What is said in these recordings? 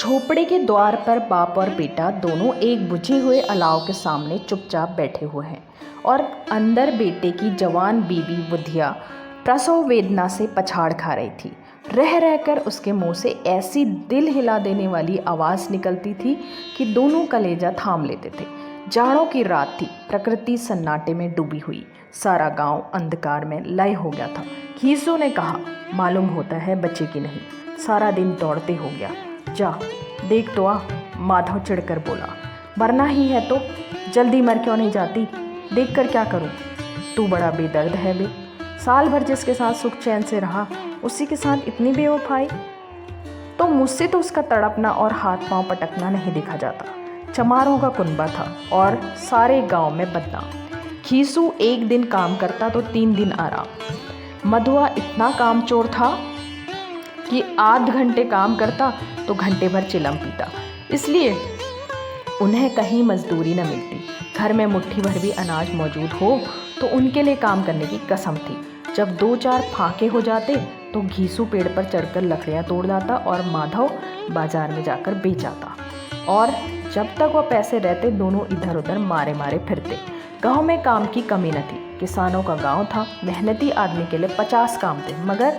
झोपड़े के द्वार पर बाप और बेटा दोनों एक बुझे हुए अलाव के सामने चुपचाप बैठे हुए हैं और अंदर बेटे की जवान बीवी बुधिया प्रसव वेदना से पछाड़ खा रही थी। रह रहकर उसके मुंह से ऐसी दिल हिला देने वाली आवाज़ निकलती थी कि दोनों कलेजा थाम लेते थे। जाड़ों की रात थी, प्रकृति सन्नाटे में डूबी हुई, सारा गांव अंधकार में लय हो गया था। घीसू ने कहा, मालूम होता है बच्चे की नहीं, सारा दिन दौड़ते हो गया, जा देख तो आ। माधव चिढ़कर बोला, मरना ही है तो जल्दी मर क्यों नहीं जाती, देख कर क्या करूं। तू बड़ा बेदर्द है बे, साल भर जिसके साथ सुख चैन से रहा उसी के साथ इतनी बेवफाई। तो मुझसे तो उसका तड़पना और हाथ पांव पटकना नहीं देखा जाता। चमारों का कुनबा था और सारे गांव में बदनाम। खीसू एक दिन काम करता तो 3 दिन आराम। मधुआ इतना कामचोर था कि आध घंटे काम करता तो घंटे भर चिलम पीता, इसलिए उन्हें कहीं मजदूरी न मिलती। घर में मुट्ठी भर भी अनाज मौजूद हो तो उनके लिए काम करने की कसम थी। जब 2-4 फाके हो जाते तो घीसू पेड़ पर चढ़कर लकड़ियाँ तोड़ लाता और माधव बाजार में जाकर बेच आता। और जब तक वह पैसे रहते दोनों इधर उधर मारे मारे फिरते। गांव में काम की कमी न थी, किसानों का गांव था, मेहनती आदमी के लिए 50 काम थे, मगर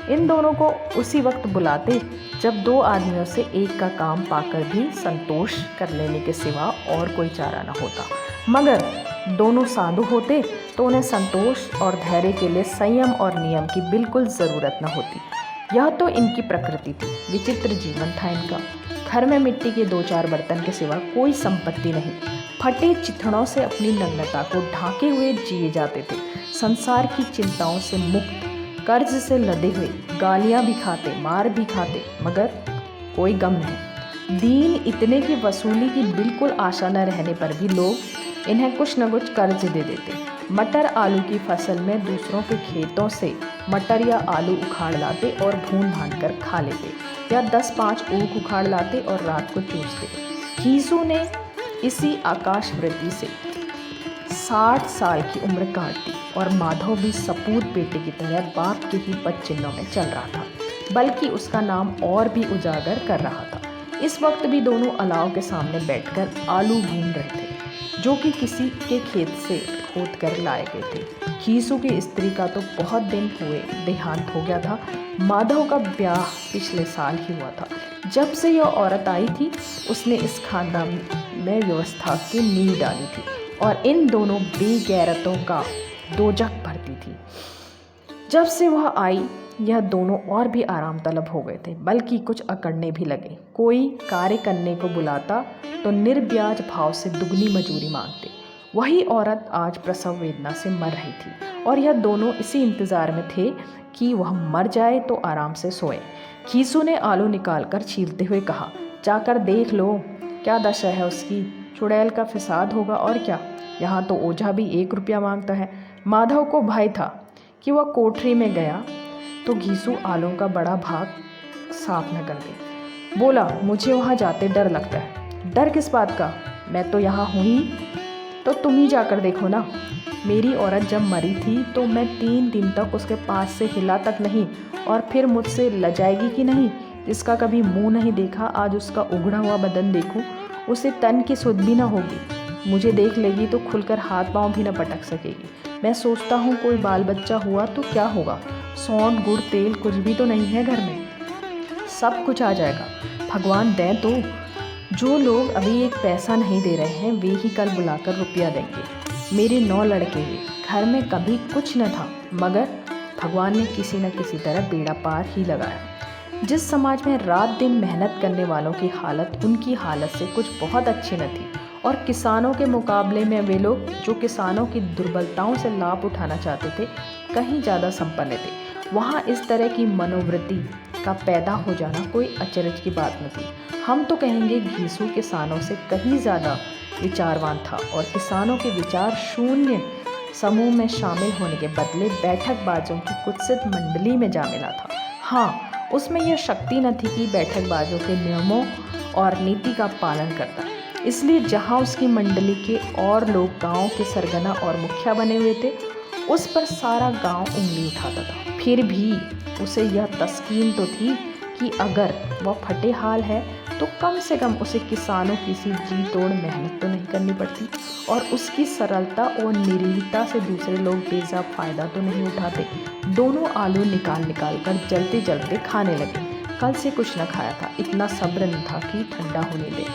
इन दोनों को उसी वक्त बुलाते जब 2 आदमियों से एक का काम पाकर भी संतोष कर लेने के सिवा और कोई चारा न होता। मगर दोनों साधु होते तो उन्हें संतोष और धैर्य के लिए संयम और नियम की बिल्कुल ज़रूरत न होती। यह तो इनकी प्रकृति थी, विचित्र जीवन था इनका। घर में मिट्टी के 2-4 बर्तन के सिवा कोई संपत्ति नहीं। फटे चिथड़ों से अपनी नग्नता को ढांके हुए जिए जाते थे, संसार की चिंताओं से मुक्त, कर्ज से लदे हुए, गालियां भी खाते, मार भी खाते, मगर कोई गम नहीं। दीन इतने की वसूली की बिल्कुल आशा न रहने पर भी लोग इन्हें कुछ न कुछ कर्ज दे देते। मटर आलू की फसल में दूसरों के खेतों से मटर या आलू उखाड़ लाते और भून भान कर खा लेते, या 10-5 ऊख उखाड़ लाते और रात को चूसते। घीसू ने इसी आकाशवृत्ति से 60 साल की उम्र काट दी और माधव भी सपूत बेटे की तरह बाप के ही पद चिन्हों में चल रहा था, बल्कि उसका नाम और भी उजागर कर रहा था। इस वक्त भी दोनों अलाव के सामने बैठकर आलू भून रहे थे, जो कि किसी के खेत से खोद कर लाए गए थे। घीसू की स्त्री का तो बहुत दिन हुए देहांत हो गया था। माधव का ब्याह पिछले साल ही हुआ था। जब से यह औरत आई थी उसने इस खानदान में व्यवस्था की नींव डाली थी और इन दोनों बेगैरतों का दोजख भरती थी। जब से वह आई यह दोनों और भी आराम तलब हो गए थे, बल्कि कुछ अकड़ने भी लगे। कोई कार्य करने को बुलाता तो निर्ब्याज भाव से दुगनी मजूरी मांगते। वही औरत आज प्रसव वेदना से मर रही थी और यह दोनों इसी इंतजार में थे कि वह मर जाए तो आराम से सोए। घीसू ने आलू निकालकर छीलते हुए कहा, जाकर देख लो क्या दशा है उसकी, चुड़ैल का फिसाद होगा और क्या। यहाँ तो ओझा भी 1 रुपया मांगता है। माधव को भय था कि वह कोठरी में गया तो घीसू आलू का बड़ा भाग साफ न कर दे। बोला, मुझे वहाँ जाते डर लगता है। डर किस बात का, मैं तो यहाँ हूँ ही, तो तुम ही जाकर देखो ना। मेरी औरत जब मरी थी तो मैं 3 दिन तक उसके पास से हिला तक नहीं, और फिर मुझसे लजाएगी कि नहीं। जिसका कभी मुंह नहीं देखा आज उसका उघड़ा हुआ बदन देखूं, उसे तन की सुध भी ना होगी। मुझे देख लेगी तो खुलकर हाथ पांव भी न पटक सकेगी। मैं सोचता हूँ कोई बाल बच्चा हुआ तो क्या होगा, सौंठ गुड़ तेल कुछ भी तो नहीं है घर में, सब कुछ आ जाएगा। भगवान दें तो। जो लोग अभी 1 पैसा नहीं दे रहे हैं वे ही कल बुलाकर रुपया देंगे। मेरे 9 लड़के हुए, घर में कभी कुछ न था, मगर भगवान ने किसी न किसी तरह बेड़ा पार ही लगाया। जिस समाज में रात दिन मेहनत करने वालों की हालत उनकी हालत से कुछ बहुत अच्छी न थी, और किसानों के मुकाबले में वे लोग जो किसानों की दुर्बलताओं से लाभ उठाना चाहते थे कहीं ज़्यादा संपन्न थे, वहाँ इस तरह की मनोवृत्ति का पैदा हो जाना कोई अचरज की बात न थी। हम तो कहेंगे घीसू किसानों से कहीं ज़्यादा विचारवान था और किसानों के विचार शून्य समूह में शामिल होने के बदले बैठकबाजों की कुत्सित मंडली में जा मिला था। हाँ, उसमें यह शक्ति न थी कि बैठकबाजों के नियमों और नीति का पालन करता, इसलिए जहाँ उसकी मंडली के और लोग गांव के सरगना और मुखिया बने हुए थे उस पर सारा गांव उंगली उठाता था। फिर भी उसे यह तस्कीन तो थी कि अगर वह फटे हाल है तो कम से कम उसे किसानों की सी जी तोड़ मेहनत तो नहीं करनी पड़ती, और उसकी सरलता और निरीहता से दूसरे लोग बेजा फ़ायदा तो नहीं उठाते। दोनों आलू निकाल निकाल कर जलते जलते खाने लगे। कल से कुछ न खाया था, इतना सब्र न था कि ठंडा होने दे।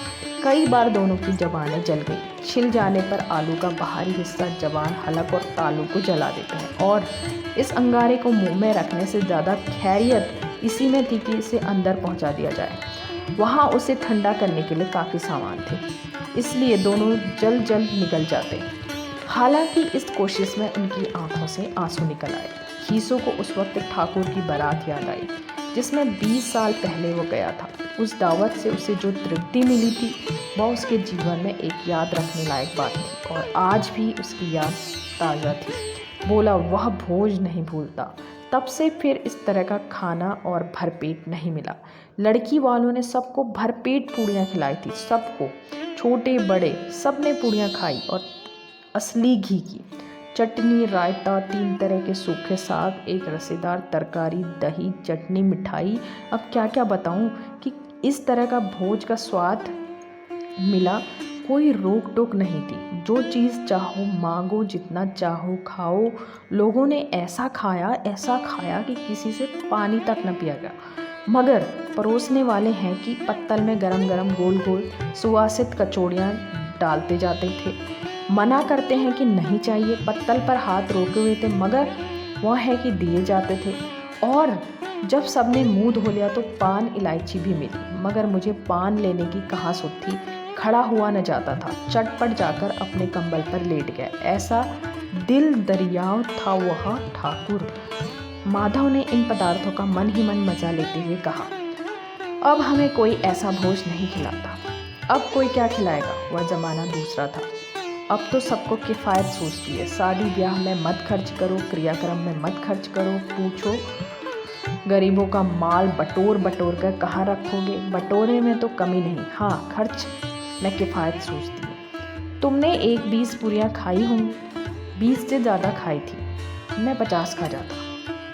कई बार दोनों की जबानें जल गई। छिल जाने पर आलू का बाहरी हिस्सा जबान, हलक और तालू को जला देते हैं, और इस अंगारे को मुंह में रखने से ज़्यादा खैरियत इसी में थी कि इसे अंदर पहुंचा दिया जाए। वहाँ उसे ठंडा करने के लिए काफ़ी सामान थे, इसलिए दोनों जल्द जल्द निकल जाते। हालांकि इस कोशिश में उनकी आंखों से आंसू निकल आए। खीसू को उस वक्त एक ठाकुर की बारात याद आई, जिसमें 20 साल पहले वो गया था। उस दावत से उसे जो तृप्ति मिली थी, वह उसके जीवन में एक याद रखने लायक बात थी, और आज भी उसकी याद ताज़ा थी। बोला, वह भोज नहीं भूलता। तब से फिर इस तरह का खाना और भरपेट नहीं मिला। लड़की वालों ने सबको भरपेट पूड़ियाँ खिलाई थी, सबको, छोटे बड़े सब ने पूड़ियाँ खाई, और असली घी की। चटनी, रायता, 3 तरह के सूखे साग, एक रसेदार तरकारी, दही, चटनी, मिठाई। अब क्या क्या बताऊं कि इस तरह का भोज का स्वाद मिला। कोई रोक टोक नहीं थी, जो चीज़ चाहो मांगो, जितना चाहो खाओ। लोगों ने ऐसा खाया कि किसी से पानी तक न पिया गया। मगर परोसने वाले हैं कि पत्तल में गरम गरम गोल गोल सुवासित कचौड़ियाँ डालते जाते थे। मना करते हैं कि नहीं चाहिए, पत्तल पर हाथ रोके हुए थे, मगर वह है कि दिए जाते थे। और जब सबने मुंह धो लिया तो पान इलायची भी मिली, मगर मुझे पान लेने की कहाँ सुध थी। खड़ा हुआ न जाता था, चटपट जाकर अपने कंबल पर लेट गया। ऐसा दिल दरियाव था वह ठाकुर। माधव ने इन पदार्थों का मन ही मन मजा लेते हुए कहा, अब हमें कोई ऐसा भोज नहीं खिलाता। अब कोई क्या खिलाएगा, वह जमाना दूसरा था। अब तो सबको किफ़ायत सूझती है। शादी ब्याह में मत खर्च करो, क्रियाक्रम में मत खर्च करो। पूछो गरीबों का माल बटोर बटोर कर कहाँ रखोगे। बटोरे में तो कमी नहीं, हाँ खर्च में किफ़ायत सूझती है। तुमने 20 पूरियाँ खाई होंगी, 20 से ज़्यादा खाई थी। मैं 50 खा जाता,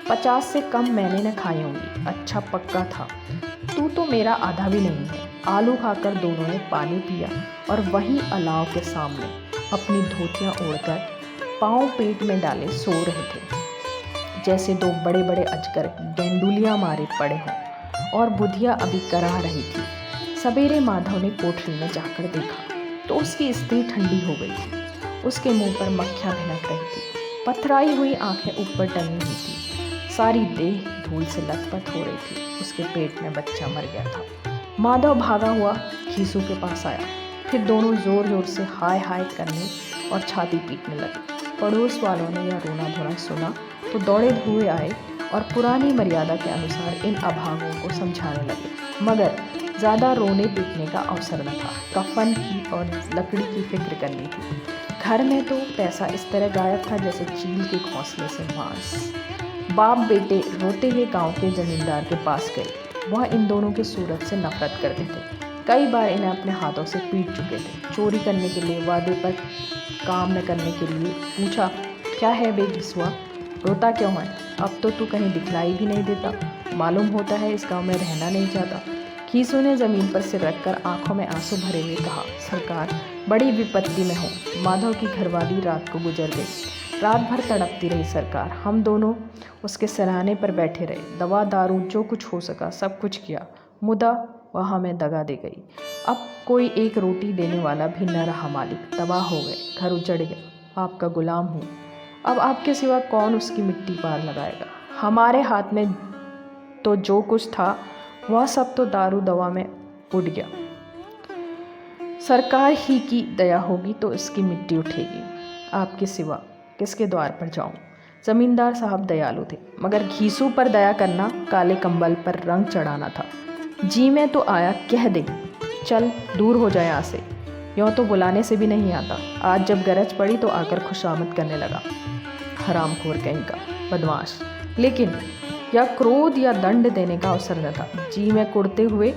50 से कम मैंने न खाई होंगी। अच्छा पक्का था, तू तो मेरा आधा भी नहीं है। आलू खाकर दोनों ने पानी पिया, और वहीं अलाव के सामने अपनी धोतियाँ ओढ़कर पाँव पेट में डाले सो रहे थे, जैसे 2 बड़े बड़े अजगर गेंडुलियाँ मारे पड़े हों। और बुधिया अभी कराह रही थी। सवेरे माधव ने कोठरी में जाकर देखा तो उसकी स्त्री ठंडी हो गई थी। उसके मुंह पर मक्खियाँ भिनक रही थी, पथराई हुई आंखें ऊपर टंगी हुई थी, सारी देह धूल से लथपथ हो रही थी। उसके पेट में बच्चा मर गया था। माधव भागा हुआ खीसू के पास आया, फिर दोनों जोर जोर से हाय हाय करने और छाती पीटने लगे। पड़ोस वालों ने यह रोना धोना सुना तो दौड़े हुए आए और पुरानी मर्यादा के अनुसार इन अभागों को समझाने लगे, मगर ज़्यादा रोने पीटने का अवसर न था। कफन की और लकड़ी की फिक्र करनी थी। घर में तो पैसा इस तरह गायब था जैसे चील के घोंसले से मांस। बाप बेटे रोते हुए गांव के जमींदार के पास गए। वह इन दोनों की सूरत से नफरत करते थे। कई बार इन्हें अपने हाथों से पीट चुके थे। चोरी करने के लिए, वादे पर काम न करने के लिए। पूछा, क्या है बे घिसुआ, रोता क्यों है? अब तो तू कहीं दिखलाई भी नहीं देता, मालूम होता है इस गांव में रहना नहीं चाहता। खीसू ने ज़मीन पर सिर रखकर आंखों में आंसू भरे हुए कहा, सरकार बड़ी विपत्ति में हूँ। माधव की घरवाली रात को गुजर गई। रात भर तड़पती रही सरकार। हम दोनों उसके सराहने पर बैठे रहे, दवा दारू जो कुछ हो सका सब कुछ किया, मुदा वह हमें दगा दे गई। अब कोई एक रोटी देने वाला भी न रहा मालिक। तबाह हो गए, घर उजड़ गया। आपका गुलाम हूँ। अब आपके सिवा कौन उसकी मिट्टी पार लगाएगा? हमारे हाथ में तो जो कुछ था वह सब तो दारू दवा में उड़ गया। सरकार ही की दया होगी तो इसकी मिट्टी उठेगी। आपके सिवा किसके द्वार पर जाऊं? जमींदार साहब दयालु थे, मगर घीसू पर दया करना काले कंबल पर रंग चढ़ाना था। जी में तो आया कह दे, चल दूर हो जाए यहाँ से। यूँ तो बुलाने से भी नहीं आता। आज जब गरज पड़ी तो आकर खुशामद करने लगा। हरामखोर कहीं का, बदमाश। लेकिन या क्रोध या दंड देने का अवसर न था। जी में कुड़ते हुए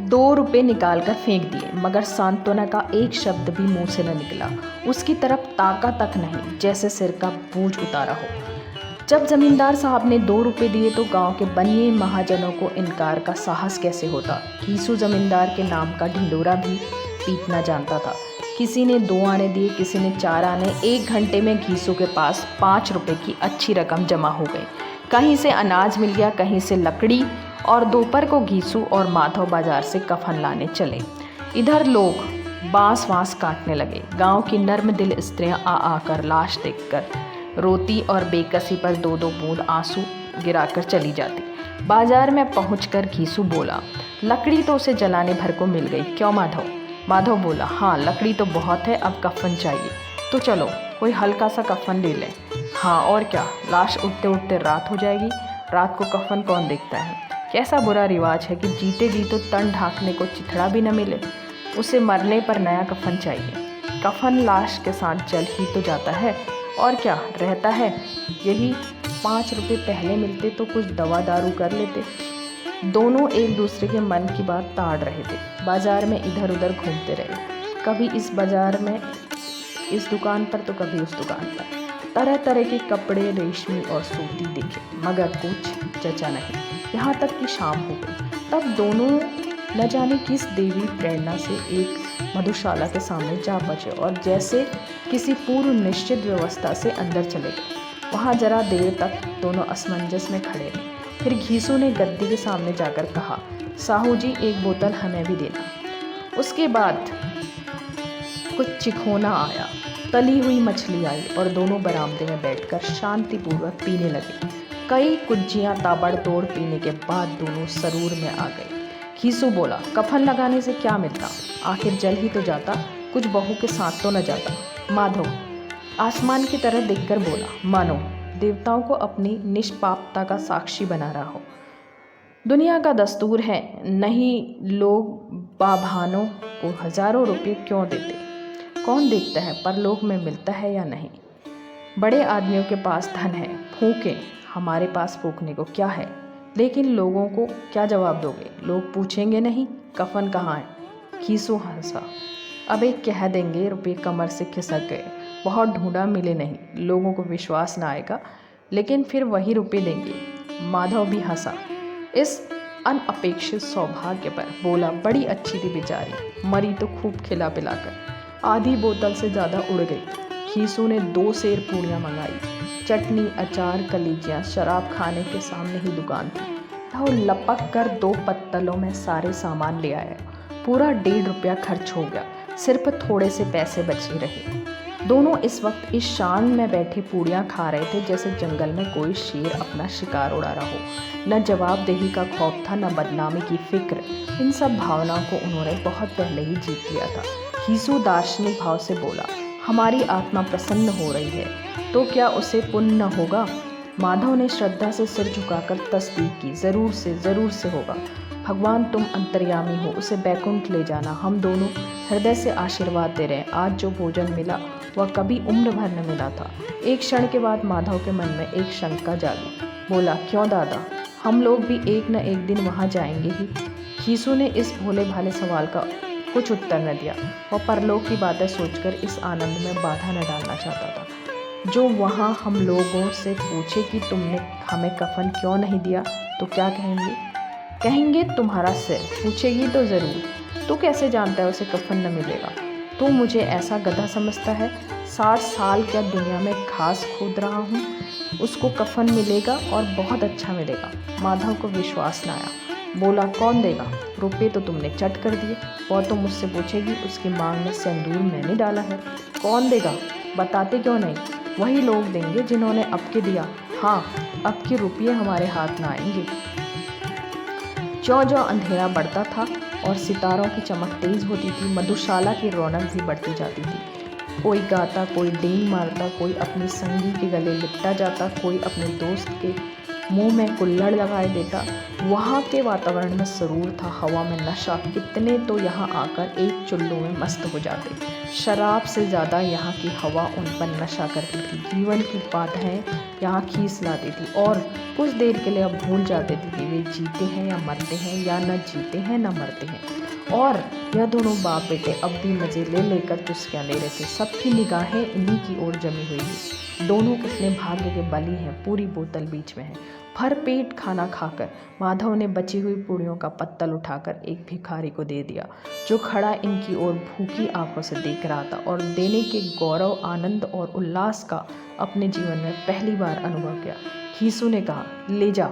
2 रुपये निकाल कर फेंक दिए, मगर सांत्वना का एक शब्द भी मुंह से न निकला। उसकी तरफ ताका तक नहीं, जैसे सिर का बोझ उतारा हो। जब जमींदार साहब ने 2 रुपए दिए तो गांव के बनिए महाजनों को इनकार का साहस कैसे होता। घीसू जमींदार के नाम का ढिंडोरा भी पीटना जानता था। किसी ने 2 आने दिए, किसी ने 4 आने। 1 घंटे में घीसू के पास 5 रुपए की अच्छी रकम जमा हो गई। कहीं से अनाज मिल गया, कहीं से लकड़ी, और दोपहर को घीसू और माधव बाजार से कफन लाने चले। इधर लोग बांस वांस काटने लगे। गांव की नर्म दिल स्त्रियां आ आकर लाश देखकर रोती और बेकसी पर 2-2 बूंद आंसू गिराकर चली जाती। बाजार में पहुंचकर घीसू बोला, लकड़ी तो उसे जलाने भर को मिल गई, क्यों माधव? माधव बोला, हाँ लकड़ी तो बहुत है, अब कफन चाहिए, तो चलो कोई हल्का सा कफन ले लें। हाँ और क्या, लाश उठते उठते रात हो जाएगी, रात को कफन कौन देखता है? कैसा बुरा रिवाज है कि जीते जी तो तन ढांकने को चिथड़ा भी न मिले, उसे मरने पर नया कफन चाहिए। कफन लाश के साथ जल ही तो जाता है, और क्या रहता है। यही 5 रुपये पहले मिलते तो कुछ दवा दारू कर लेते। दोनों एक दूसरे के मन की बात ताड़ रहे थे। बाजार में इधर उधर घूमते रहे, कभी इस बाजार में इस दुकान पर तो कभी उस दुकान पर। तरह तरह के कपड़े रेशमी और सूती दिखे, मगर कुछ जचा नहीं। यहाँ तक कि शाम हो गई। तब दोनों न जाने किस देवी प्रेरणा से एक मधुशाला के सामने जा पहुंचे और जैसे किसी पूर्व निश्चित व्यवस्था से अंदर चले गए। वहाँ जरा देर तक दोनों असमंजस में खड़े रहे। फिर घीसू ने गद्दी के सामने जाकर कहा, साहू जी 1 बोतल हमें भी देना। उसके बाद कुछ चिखोना आया, तली हुई मछली आई और दोनों बरामदे में बैठकर शांतिपूर्वक पीने लगे। कई कुज्जियाँ ताबड़तोड़ पीने के बाद दोनों सरूर में आ गए। घीसू बोला, कफन लगाने से क्या मिलता, आखिर जल ही तो जाता, कुछ बहू के साथ तो न जाता। माधव आसमान की तरह देखकर बोला, मानो देवताओं को अपनी निष्पापता का साक्षी बना रहा हो। दुनिया का दस्तूर है, नहीं लोग बाभानों को हजारों रुपये क्यों देते। कौन देखता है परलोक में मिलता है या नहीं। बड़े आदमियों के पास धन है, फूकें, हमारे पास फूकने को क्या है। लेकिन लोगों को क्या जवाब दोगे, लोग पूछेंगे नहीं कफन कहाँ है। घीसू हंसा, अब एक कह देंगे रुपये कमर से खिसक गए, बहुत ढूंढा मिले नहीं, लोगों को विश्वास ना आएगा, लेकिन फिर वही रुपये देंगे। माधव भी हंसा इस अनअपेक्षित सौभाग्य पर, बोला, बड़ी अच्छी थी बेचारी, मरी तो खूब खिला पिलाकर, आधी बोतल से ज़्यादा उड़ गई। घीसू ने 2 सेर पूड़ियाँ मंगाई, चटनी, अचार, कलीजियाँ। शराब खाने के सामने ही दुकान थी। वो लपक कर 2 पत्तलों में सारे सामान ले आया। पूरा 1.5 रुपया खर्च हो गया, सिर्फ थोड़े से पैसे बचे रहे। दोनों इस वक्त इस शान में बैठे पूड़ियाँ खा रहे थे जैसे जंगल में कोई शेर अपना शिकार उड़ा रहा हो। न जवाबदेही का खौफ था, न बदनामी की फिक्र। इन सब भावनाओं को उन्होंने बहुत पहले ही जीत लिया था। घीसू दार्शनिक भाव से बोला, हमारी आत्मा प्रसन्न हो रही है तो क्या उसे पुण्य न होगा। माधव ने श्रद्धा से सिर झुकाकर तस्दीक की, ज़रूर से होगा। भगवान तुम अंतर्यामी हो, उसे बैकुंठ ले जाना। हम दोनों हृदय से आशीर्वाद दे रहे हैं। आज जो भोजन मिला वह कभी उम्र भर न मिला था। एक क्षण के बाद माधव के मन में एक शंका जागी। बोला, क्यों दादा, हम लोग भी एक न एक दिन वहाँ जाएंगे ही। घीसू ने इस भोले भाले सवाल का कुछ उत्तर न दिया। वह परलोक की बातें सोचकर इस आनंद में बाधा न डालना चाहता था। जो वहाँ हम लोगों से पूछे कि तुमने हमें कफन क्यों नहीं दिया तो क्या कहेंगे? कहेंगे तुम्हारा सिर। पूछेगी तो ज़रूर, तू कैसे जानता है उसे कफन न मिलेगा? तू मुझे ऐसा गधा समझता है? 60 साल क्या दुनिया में घास खोद रहा हूँ, उसको कफन मिलेगा और बहुत अच्छा मिलेगा। माधव को विश्वास न आया। बोला, कौन देगा? रुपये तो तुमने चट कर दिए। वह तो मुझसे पूछेगी उसकी मांग में सिंदूर मैंने डाला है। कौन देगा? बताते क्यों नहीं? वही लोग देंगे जिन्होंने अब के दिया। हाँ, अब के रुपये हमारे हाथ में आएंगे। ज्यों-ज्यों अंधेरा बढ़ता था और सितारों की चमक तेज होती थी, मधुशाला की रौनक भी बढ़ती जाती थी। कोई गाता, कोई डींग मारता, कोई अपनी संगी के गले लिपटा जाता, कोई अपने दोस्त के मुंह में कुल्हड़ लगाए देता। वहाँ के वातावरण में सुरूर था, हवा में नशा। कितने तो यहाँ आकर एक चुल्लू में मस्त हो जाते। शराब से ज़्यादा यहाँ की हवा उन पर नशा करती थी। जीवन की बाधाएं यहाँ खींच लाती थी और कुछ देर के लिए अब भूल जाते थे कि वे जीते हैं या मरते हैं, या न जीते हैं न मरते हैं। और यह दोनों बाप बेटे अब भी मज़े ले लेकर चुस्कियाँ ले रहे थे। सबकी निगाहें इन्हीं की ओर जमी हुई थी। दोनों कितने भाग्य के बली हैं, पूरी बोतल बीच में है। भर पेट खाना खाकर माधव ने बची हुई पूड़ियों का पत्तल उठाकर एक भिखारी को दे दिया, जो खड़ा इनकी ओर भूखी आंखों से देख रहा था और देने के गौरव, आनंद और उल्लास का अपने जीवन में पहली बार अनुभव किया। खीसू ने कहा, ले जा,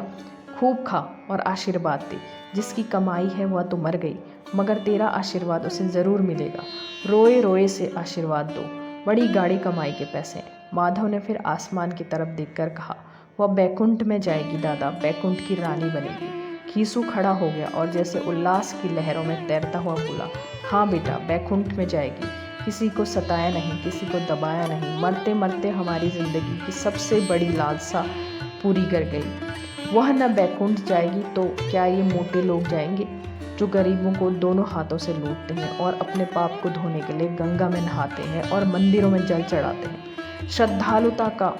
खूब खा और आशीर्वाद दे। जिसकी कमाई है वह तो मर गई, मगर तेरा आशीर्वाद उसे ज़रूर मिलेगा। रोए रोए से आशीर्वाद दो, बड़ी गाढ़ी कमाई के पैसे हैं। माधव ने फिर आसमान की तरफ देखकर कहा, वह बैकुंठ में जाएगी दादा, बैकुंठ की रानी बनेगी। खीसू खड़ा हो गया और जैसे उल्लास की लहरों में तैरता हुआ बोला, हाँ बेटा, बैकुंठ में जाएगी। किसी को सताया नहीं, किसी को दबाया नहीं, मरते मरते हमारी ज़िंदगी की सबसे बड़ी लालसा पूरी कर गई। वह न बैकुंठ जाएगी तो क्या ये मोटे लोग जाएंगे, जो गरीबों को दोनों हाथों से लूटते हैं और अपने पाप को धोने के लिए गंगा में नहाते हैं और मंदिरों में जल चढ़ाते हैं। श्रद्धालुता का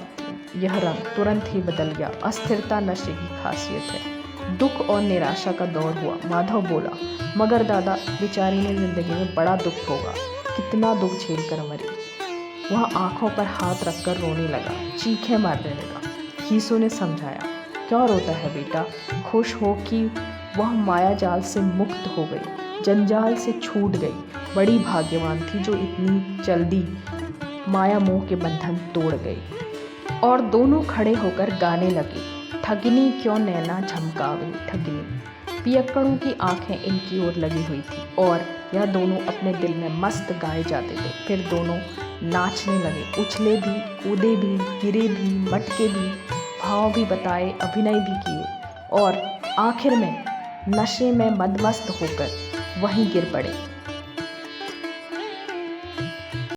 यह रंग तुरंत ही बदल गया। अस्थिरता नशे की खासियत है। दुख और निराशा का दौर हुआ। माधव बोला, मगर दादा, बेचारी ने जिंदगी में बड़ा दुख होगा, कितना दुख झेल कर मरी। वह आंखों पर हाथ रखकर रोने लगा, चीखें मारने लगा। खीसू ने समझाया, क्यों रोता है बेटा, खुश हो कि वह माया जाल से मुक्त हो गई, जंजाल से छूट गई। बड़ी भाग्यवान थी जो इतनी जल्दी माया मोह के बंधन तोड़ गई। और दोनों खड़े होकर गाने लगे, ठगनी क्यों नैना झमकावे ठगनी। पियक्कड़ों की आंखें इनकी ओर लगी हुई थी और यह दोनों अपने दिल में मस्त गाए जाते थे। फिर दोनों नाचने लगे, उछले भी, कूदे भी, गिरे भी, मटके भी, भाव भी बताए, अभिनय भी किए और आखिर में नशे में मदमस्त होकर वहीं गिर पड़े।